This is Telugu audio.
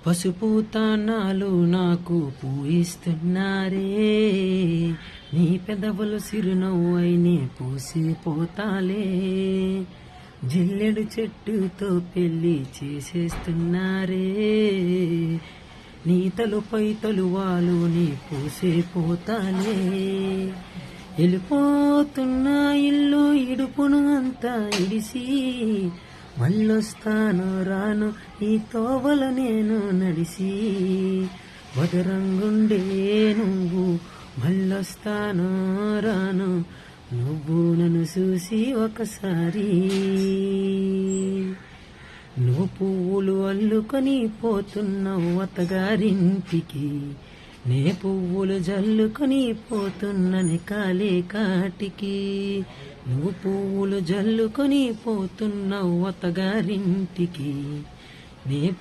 పసుపు తానాలు నాకు పూయిస్తున్నారే, నీ పెదవులు సిరునవ్వై నే పూసిపోతాలే. జిల్లెడు చెట్టుతో పెళ్లి చేసేస్తున్నారే, నీ తలుపై తలువాలు నీ పూసిపోతాలే. వెళ్ళిపోతున్నా ఇల్లు ఇడుపును అంతా ఇడిసి, మళ్ళొస్తాను రాను ఈ తోవల నేను నడిసి. వదరంగుండే నువ్వు మళ్ళొస్తాను రాను, నువ్వు నన్ను చూసి ఒకసారి. నువ్వు పువ్వులు అల్లుకొని పోతున్నావు అత్తగారింటికి, నే పువ్వులు జల్లుకొని పోతున్నని కాలే కాటికి. నువ్వు పువ్వులు జల్లుకొని పోతున్నావు అత్తగారింటికి, నే